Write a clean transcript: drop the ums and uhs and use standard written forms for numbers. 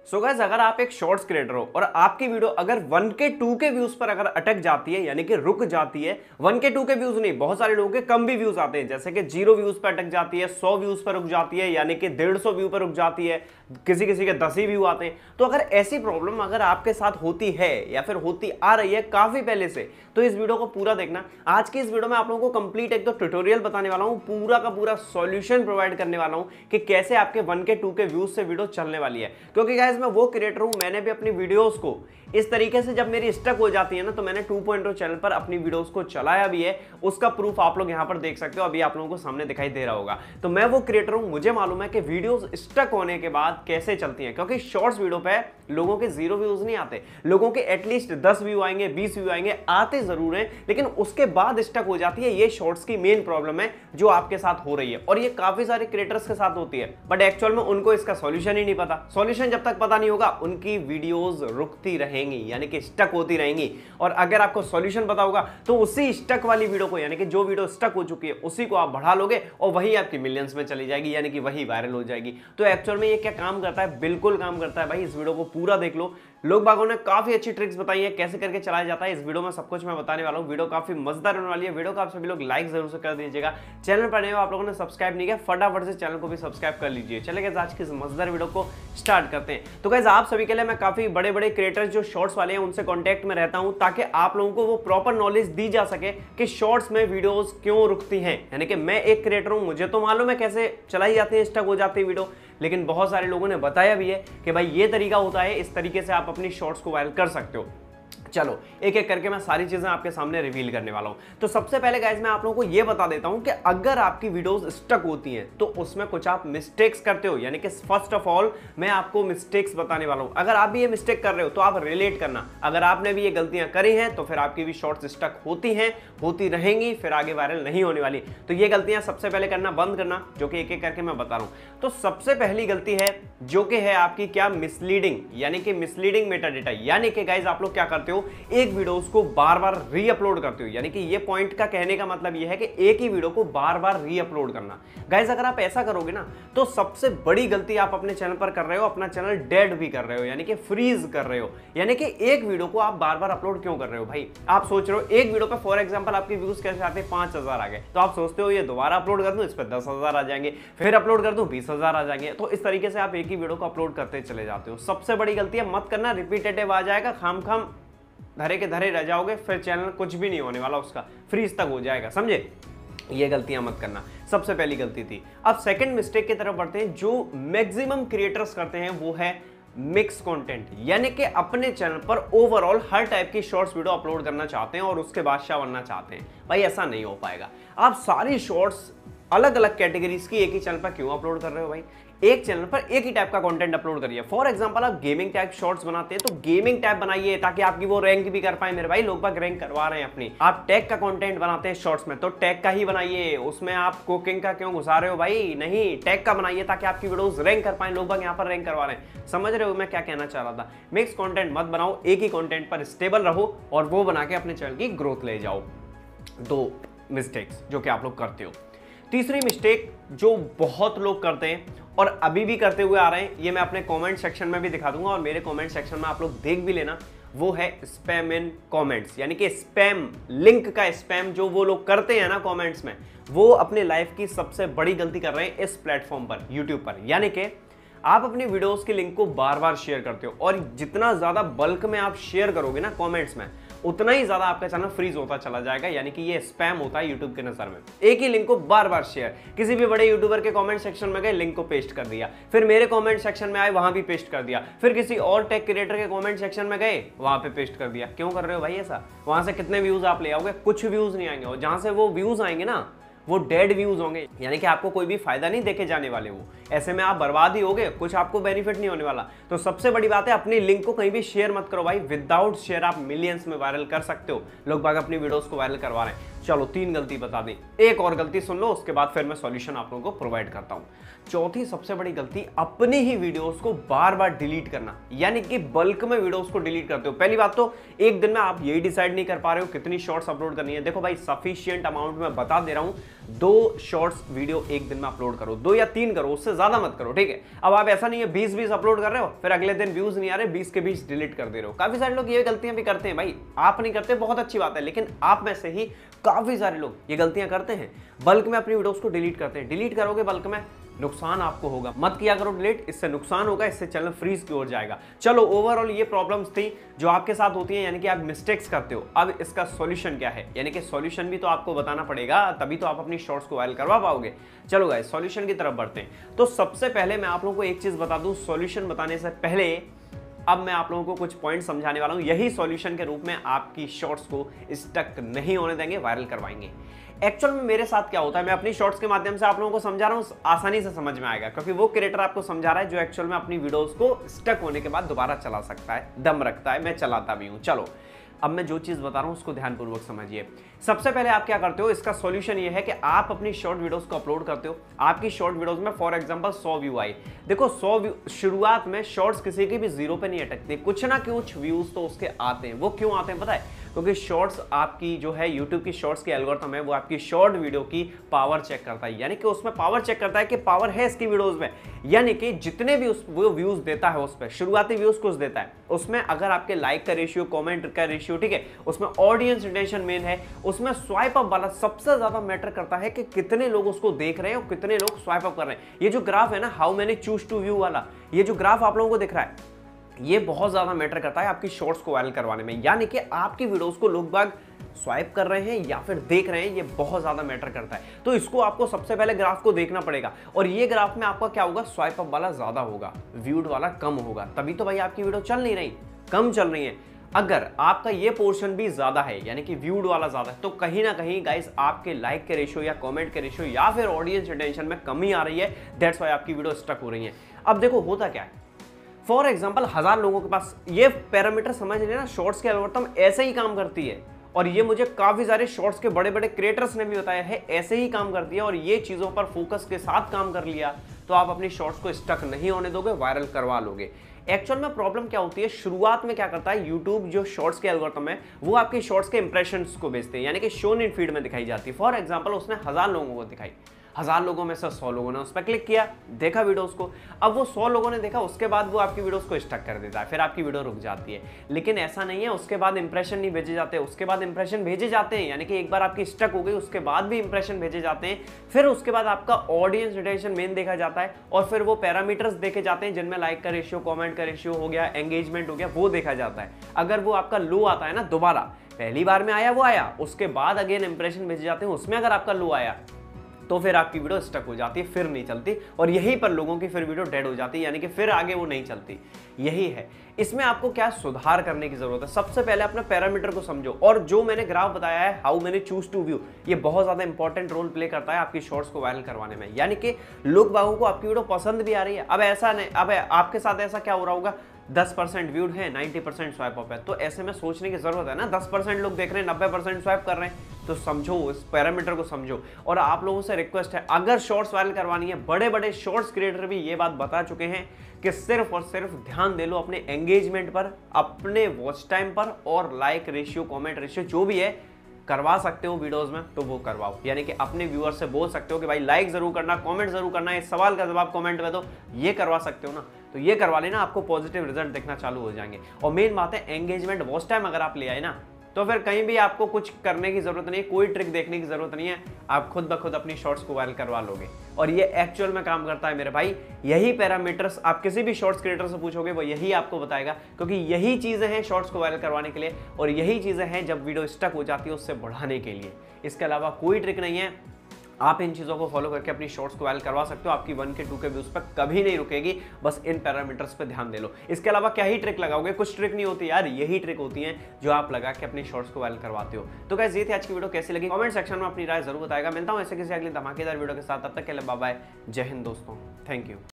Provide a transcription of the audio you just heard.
So guys, अगर आप एक शॉर्ट्स क्रिएटर हो और आपकी वीडियो अगर 1K 2K व्यूज पर अगर अटक जाती है, यानी कि रुक जाती है, 1K 2K व्यूज नहीं, बहुत सारे लोगों के कम भी व्यूज आते हैं, जैसे कि 0 व्यूज पर अटक जाती है, 100 व्यूज पर रुक जाती है, यानी कि 150 व्यू पर रुक जाती है, किसी किसी के 10 ही व्यू आते हैं। तो अगर ऐसी प्रॉब्लम अगर आपके साथ होती है या फिर होती आ रही है काफी पहले से, तो इस वीडियो को पूरा देखना। आज की इस वीडियो में आप लोगों को कंप्लीट एक दो ट्यूटोरियल बताने वाला हूं, पूरा का पूरा सॉल्यूशन प्रोवाइड करने वाला हूं कि कैसे आपके 1K 2K व्यूज से वीडियो चलने वाली है। क्योंकि गाइस, मैं वो क्रिएटर हूं, मैंने भी अपनी वीडियोस को इस तरीके से जब मेरी स्टक हो जाती है ना, तो मैंने 2.0 चैनल पर अपनी वीडियोस को चलाया भी है। उसका प्रूफ आप लोग यहां पर देख सकते हो, अभी आप लोगों को सामने दिखाई दे रहा होगा। तो मैं वो क्रिएटर हूं, मुझे मालूम है कि वीडियोस स्टक होने के बाद कैसे चलती हैं। क्योंकि शॉर्ट्स वीडियो पे लोगों के 0 व्यूज नहीं आते, लोगों के एटलीस्ट 10 व्यू आएंगे, 20 व्यू आएंगे, आते जरूर हैं, लेकिन उसके बाद स्टक हो जाती है। ये शॉर्ट्स की मेन प्रॉब्लम है जो आपके साथ हो रही है, और ये काफी सारे क्रिएटर्स के साथ होती है। बट एक्चुअल में उनको इसका सॉल्यूशन ही नहीं पता। सॉल्यूशन जब तक पता नहीं होगा, उनकी वीडियोस रुकती रहेंगी, यानी कि स्टक होती रहेंगी। और अगर आपको सॉल्यूशन पता होगा, तो उसी स्टक वाली वीडियो को, यानी कि जो वीडियो स्टक हो चुकी है, उसी को आप बढ़ा लोगे और वही आपकी मिलियंस में चली जाएगी, यानी कि वही वायरल हो जाएगी। तो एक्चुअल में ये क्या काम करता है? बिल्कुल काम करता है भाई। इस वीडियो को पूरा देख लो। लोग बागों ने काफी अच्छी ट्रिक्स बताई है कैसे करके चलाया जाता है। इस वीडियो में सब कुछ मैं बताने वाला हूं। वीडियो काफी मजेदार होने वाली है। वीडियो को आप सभी लोग लाइक जरूर से कर दीजिएगा। चैनल पर नए हो, आप लोगों ने सब्सक्राइब नहीं किया, फटाफट से चैनल को भी सब्सक्राइब कर लीजिए। चलिए गाइस, आज की इस मजेदार वीडियो को स्टार्ट करते हैं। तो गाइस, आप सभी के लिए मैं काफी बड़े बड़े क्रिएटर्स जो शॉर्ट्स वाले हैं उनसे कॉन्टैक्ट में रहता हूं, ताकि आप लोगों को वो प्रॉपर नॉलेज दी जा सके कि शॉर्ट्स में वीडियोस क्यों रुकती हैं। यानी कि मैं एक क्रिएटर हूं, मुझे तो मालूम है कैसे चलाई जाती है, स्टक हो जाती है वीडियो, लेकिन बहुत सारे लोगों ने बताया भी है कि भाई ये तरीका होता है, इस तरीके से आप अपनी शॉर्ट्स को वायरल कर सकते हो। चलो एक एक करके मैं सारी चीजें आपके सामने रिवील करने वाला हूं। तो सबसे पहले गाइस, मैं आप लोगों को यह बता देता हूं कि अगर आपकी वीडियोस स्टक होती हैं तो उसमें कुछ आप मिस्टेक्स करते हो। यानी कि फर्स्ट ऑफ ऑल मैं आपको मिस्टेक्स बताने वाला हूं। अगर आप भी ये मिस्टेक कर रहे हो तो आप रिलेट करना। अगर आपने भी ये गलतियां करी हैं तो फिर आपकी भी शॉर्ट्स स्टक होती हैं, होती रहेंगी, फिर आगे वायरल नहीं होने वाली। तो ये गलतियां सबसे पहले करना बंद करना, जो कि एक एक करके मैं बता रहा हूं। तो सबसे पहली गलती है जो कि है आपकी क्या? मिसलीडिंग, यानी कि मिसलीडिंग मेटा डेटा। यानी कि गाइस, आप लोग क्या करते हो, एक वीडियो को बार बार री अपलोड करते हो। यानी कि ये पॉइंट का कहने का मतलब ये है कि एक ही वीडियो को बार बार री अपलोड करना। गाइस, अगर आप ऐसा करोगे ना, तो सबसे बड़ी गलती आप अपने चैनल पर कर रहे हो, अपना चैनल डेड भी कर रहे हो, यानी कि फ्रीज कर रहे हो। यानी कि एक वीडियो को आप बार बार अपलोड क्यों कर रहे हो भाई? आप सोच रहे हो एक वीडियो पे फॉर एग्जांपल आपके व्यूज कैसे आते हैं? 5000 आ गए, तो आप सोचते हो ये दोबारा अपलोड कर दूं, इस पर 10,000 आ जाएंगे, फिर अपलोड कर दूं 20,000 आ जाएंगे। तो इस तरीके से आप एक ही वीडियो को अपलोड करते चले जाते हो। सबसे बड़ी गलती है मत करना, रिपीटेटिव आ जाएगा, खाम खाम धरे के धरे रह जाओगे, फिर चैनल कुछ भी नहीं होने वाला, उसका फ्रीज तक हो जाएगा। समझे? ये गलतियां मत करना, सबसे पहली गलती थी। अब सेकंड मिस्टेक की तरफ बढ़ते हैं, जो मैक्सिमम क्रिएटर्स करते हैं, वो है मिक्स कंटेंट। यानी कि अपने चैनल पर ओवरऑल हर टाइप की शॉर्ट्स वीडियो अपलोड करना चाहते हैं और उसके बादशाह बनना चाहते हैं। भाई ऐसा नहीं हो पाएगा। आप सारी शॉर्ट्स अलग अलग कैटेगरीज की एक ही चैनल पर क्यों अपलोड कर रहे हो भाई? एक चैनल पर एक ही टाइप का कंटेंट अपलोड करिए। फॉर एग्जांपल आप गेमिंग टाइप शॉर्ट्स बनाते हैं, तो गेमिंग टाइप बनाइए ताकि आपकी वो रैंक भी कर पाए। मेरे भाई, लोग बाग रैंक करवा रहे हैं अपनी। आप टैग का कंटेंट बनाते हैं शॉर्ट्स में, तो टैग का ही बनाइए। उसमें आप कुकिंग का क्यों घुसा रहे हो भाई? नहीं, टैग का बनाइए ताकि आपकी वीडियोस रैंक कर पाए। लोग बाग यहाँ पर रैंक करवा रहे हैं। समझ रहे हो मैं क्या कहना चाह रहा था? मिक्स कंटेंट मत बनाओ, एक ही कंटेंट पर स्टेबल रहो और वो बना के अपने चैनल की ग्रोथ ले जाओ। दो मिस्टेक्स जो कि आप लोग करते हो। तीसरी मिस्टेक जो बहुत लोग करते हैं और अभी भी करते हुए आ रहे हैं, ये मैं अपने कमेंट सेक्शन में भी दिखा दूंगा और मेरे कमेंट सेक्शन में आप लोग देख भी लेना, वो है स्पैम इन कमेंट्स। यानी कि स्पैम, लिंक का स्पैम जो वो लोग करते हैं ना कमेंट्स में, वो अपने लाइफ की सबसे बड़ी गलती कर रहे हैं इस प्लेटफॉर्म पर, यूट्यूब पर। यानी कि आप अपनी वीडियोस के लिंक को बार बार शेयर करते हो, और जितना ज्यादा बल्क में आप शेयर करोगे ना कमेंट्स में, उतना ही ज्यादा आपका चैनल फ्रीज होता चला जाएगा। यानी कि ये स्पैम होता है यूट्यूब के नजर में। एक ही लिंक को बार बार शेयर, किसी भी बड़े यूट्यूबर के कमेंट सेक्शन में गए, लिंक को पेस्ट कर दिया, फिर मेरे कमेंट सेक्शन में आए, वहां भी पेस्ट कर दिया, फिर किसी और टेक क्रिएटर के कमेंट सेक्शन में गए, वहां पे पेस्ट कर दिया। क्यों कर रहे हो भाई ऐसा? वहां से कितने व्यूज आप ले आओगे? कुछ व्यूज नहीं आएंगे, और जहां से वो व्यूज आएंगे ना, वो डेड व्यूज होंगे। यानी कि आपको कोई भी फायदा नहीं देके जाने वाले। वो ऐसे में आप बर्बाद ही होगे, कुछ आपको बेनिफिट नहीं होने वाला। तो सबसे बड़ी बात है, अपनी लिंक को कहीं भी शेयर मत करो भाई। विदाउट शेयर आप मिलियंस में वायरल कर सकते हो। लोग बाग अपनी वीडियोस को वायरल करवा रहे हैं। चलो 3 गलती बता दी, एक और गलती सुन लो, उसके बाद फिर मैं सॉल्यूशन आप लोगों को प्रोवाइड करता हूं। चौथी सबसे बड़ी गलती, अपनी ही वीडियोस को बार बार डिलीट करना। यानी कि बल्क में वीडियोस को डिलीट करते हो। पहली बात तो एक दिन में आप यही डिसाइड नहीं कर पा रहे हो कितनी शॉर्ट्स अपलोड करनी है। देखो भाई, सफिशिएंट अमाउंट में बता दे रहा हूं, 2 शॉर्ट्स वीडियो एक दिन में अपलोड करो, 2 या 3 करो, उससे ज्यादा मत करो, ठीक है। अब आप ऐसा नहीं है 20 अपलोड कर रहे हो फिर अगले दिन व्यूज नहीं आ रहे, 20 के 20 डिलीट कर दे रहे हो। काफी सारे लोग ये गलतियां भी करते हैं भाई, आप नहीं करते बहुत अच्छी बात है, लेकिन आप में से ही काफी सारे लोग ये गलतियां करते हैं, बल्क में अपनी वीडियोस को डिलीट करते हैं। डिलीट करोगे बल्क में, नुकसान आपको होगा, मत किया करो डिलीट, इससे नुकसान होगा, इससे चैनल फ्रीज की ओर जाएगा। चलो ओवरऑल ये प्रॉब्लम्स थी जो आपके साथ होती है, यानी कि आप मिस्टेक्स करते हो। अब इसका सॉल्यूशन क्या है, यानी कि सॉल्यूशन भी तो आपको बताना पड़ेगा, तभी तो आप अपनी शॉर्ट्स को वायरल करवा पाओगे। चलो गाइस सॉल्यूशन की तरफ बढ़ते हैं। तो सबसे पहले मैं आप लोगों को एक चीज बता दूं, सॉल्यूशन बताने से पहले अब मैं आप लोगों को कुछ पॉइंट समझाने वाला हूं, यही सॉल्यूशन के रूप में आपकी शॉर्ट्स को स्टक नहीं होने देंगे, वायरल करवाएंगे। एक्चुअल में मेरे साथ क्या होता है, मैं अपनी शॉर्ट्स के माध्यम से आप लोगों को समझा रहा हूं, आसानी से समझ में आएगा, क्योंकि वो क्रिएटर आपको समझा रहा है जो एक्चुअल में अपनी वीडियोस को स्टक होने के बाद दोबारा चला सकता है, दम रखता है, मैं चलाता भी हूं। चलो अब मैं जो चीज बता रहा हूं उसको ध्यानपूर्वक समझिए। सबसे पहले आप क्या करते हो, इसका सॉल्यूशन ये है कि आप अपनी शॉर्ट वीडियोस को अपलोड करते हो, आपकी शॉर्ट वीडियोस में फॉर एग्जांपल 100 व्यू आई। देखो 100 व्यू, शुरुआत में शॉर्ट्स किसी की भी 0 पे नहीं अटकते, कुछ ना कुछ व्यूज तो उसके आते हैं। वो क्यों आते हैं पता है, क्योंकि शॉर्ट्स आपकी जो है यूट्यूब की शॉर्ट्स की एल्गोरिथम है, वो आपकी शॉर्ट वीडियो की पावर चेक करता है, यानी कि उसमें पावर चेक करता है कि पावर है इसकी वीडियोस में, यानी कि जितने भी वो व्यूज देता है उस पर, शुरुआती व्यूज कुछ देता है, उसमें अगर आपके लाइक का रेशियो, कमेंट का रेशियो, ठीक है, उसमें ऑडियंस रिटेंशन मेन है, उसमें स्वाइप अप वाला सबसे ज्यादा मैटर करता है कि कितने लोग उसको देख रहे हैं और कितने लोग स्वाइप अप कर रहे हैं। ये जो ग्राफ है ना, how many choose to view वाला, ये जो ग्राफ आप लोगों को दिख रहा है, ये बहुत ज्यादा मैटर करता है आपकी शॉर्ट्स को वायरल करवाने में, यानी कि आपकी वीडियोस को लोग बाग स्वाइप कर रहे हैं या फिर देख रहे हैं, ये बहुत ज्यादा मैटर करता है। तो इसको आपको सबसे पहले ग्राफ को देखना पड़ेगा, और ये ग्राफ में आपका क्या होगा, स्वाइप अप वाला ज्यादा होगा, व्यूड वाला कम होगा, तभी तो भाई आपकी वीडियो चल नहीं रही, कम चल रही है। अगर आपका ये पोर्शन भी ज्यादा है, यानी कि व्यूड वाला ज्यादा है, तो कहीं ना कहीं गाइस आपके लाइक के रेशियो या कमेंट के रेशियो या फिर ऑडियंस रिटेंशन में कमी आ रही है, दैट्स व्हाई आपकी वीडियो स्टक हो रही है। अब देखो होता क्या है, फॉर एग्जाम्पल 1000 लोगों के पास ये पैरामीटर समझ लेना, शॉर्ट्स की एल्गोरिथम ऐसे ही काम करती है, और ये मुझे काफी सारे शॉर्ट्स के बड़े बड़े क्रिएटर्स ने भी बताया है, ऐसे ही काम करती है। और ये चीजों पर फोकस के साथ काम कर लिया तो आप अपनी शॉर्ट्स को स्टक नहीं होने दोगे, वायरल करवा लोगे। एक्चुअल में प्रॉब्लम क्या होती है, शुरुआत में क्या करता है यूट्यूब, जो शॉर्ट्स के एल्गोरिथम है वो आपकी शॉर्ट्स के इंप्रेशंस को बेचते हैं, यानी कि शोन इन फीड में दिखाई जाती है। फॉर एग्जांपल उसने 1000 लोगों को दिखाई, 1000 लोगों में से 100 लोगों ने उस पर क्लिक किया, देखा वीडियोस को। अब वो 100 लोगों ने देखा, उसके बाद वो आपकी वीडियोस को स्टक कर देता है, फिर आपकी वीडियो रुक जाती है। लेकिन ऐसा नहीं है, उसके बाद इंप्रेशन नहीं भेजे जाते, उसके बाद इंप्रेशन भेजे जाते हैं, यानी कि एक बार आपकी स्टक हो गई उसके बाद भी इंप्रेशन भेजे जाते हैं, फिर उसके बाद आपका ऑडियंस रिटेंशन मेन देखा जाता है, और फिर वो पैरामीटर्स देखे जाते हैं जिनमें लाइक का रेशियो, कमेंट का रेशियो हो गया, एंगेजमेंट हो गया, वो देखा जाता है। अगर वो आपका लो आता है ना, दोबारा पहली बार में आया वो आया, उसके बाद अगेन इंप्रेशन भेजे जाते हैं, उसमें अगर आपका लो आया तो फिर आपकी वीडियो स्टक हो जाती है, फिर नहीं चलती, और यहीं पर लोगों की फिर वीडियो डेड हो जाती है, यानी कि फिर आगे वो नहीं चलती। यही है, इसमें आपको क्या सुधार करने की जरूरत है। सबसे पहले अपने पैरामीटर को समझो, और जो मैंने ग्राफ बताया है how many choose to view, ये बहुत ज्यादा इंपॉर्टेंट रोल प्ले करता है आपकी शॉर्ट्स को वायरल करवाने में, यानी कि लोग बागों को आपकी वीडियो पसंद भी आ रही है। अब ऐसा नहीं, अब आपके साथ ऐसा क्या हो रहा होगा, 10% व्यूड है, 90% स्वाइप अप है, तो ऐसे में सोचने की जरूरत है ना, 10% लोग देख रहे हैं, 90% स्वाइप कर रहे हैं, तो समझो इस पैरामीटर को समझो। और आप लोगों से रिक्वेस्ट है, अगर शॉर्ट्स वायरल करवानी है, बड़े बड़े शॉर्ट्स क्रिएटर भी ये बात बता चुके हैं कि सिर्फ और सिर्फ ध्यान दे लो अपने एंगेजमेंट पर, अपने वॉच टाइम पर, और लाइक रेशियो, कमेंट रेशियो जो भी है करवा सकते हो वीडियोस में तो वो करवाओ, यानी कि अपने व्यूअर से बोल सकते हो कि भाई लाइक जरूर करना, कमेंट जरूर करना, इस सवाल का जवाब कमेंट में दो, ये करवा सकते हो ना, तो ये करवा लेना, आपको पॉजिटिव रिजल्ट दिखना चालू हो जाएंगे। और मेन बात है एंगेजमेंट, वॉच टाइम अगर आप ले आए ना, तो फिर कहीं भी आपको कुछ करने की जरूरत नहीं है, कोई ट्रिक देखने की जरूरत नहीं है, आप खुद ब खुद अपनी शॉर्ट्स को वायरल करवा लोगे। और ये एक्चुअल में काम करता है मेरे भाई, यही पैरामीटर्स आप किसी भी शॉर्ट्स क्रिएटर से पूछोगे वो यही आपको बताएगा, क्योंकि यही चीजें हैं शॉर्ट्स को वायरल करवाने के लिए, और यही चीजें हैं जब वीडियो स्टक हो जाती है उससे बढ़ाने के लिए। इसके अलावा कोई ट्रिक नहीं है, आप इन चीज़ों को फॉलो करके अपनी शॉर्ट्स को वायरल करवा सकते हो, आपकी 1K 2K व्यूज पर कभी नहीं रुकेगी, बस इन पैरामीटर्स पे ध्यान दे लो। इसके अलावा क्या ही ट्रिक लगाओगे, कुछ ट्रिक नहीं होती यार, यही ट्रिक होती है जो आप लगा के अपनी शॉर्ट्स को वायरल करवाते हो। तो गाइस ये थी आज की वीडियो, कैसी लगी कमेंट सेक्शन में अपनी राय जरूर बताएगा। मिलता हूँ ऐसे किसी अगली धमाकेदार वीडियो के साथ, तब तक के लिए बाय बाय, जय हिंद दोस्तों, थैंक यू।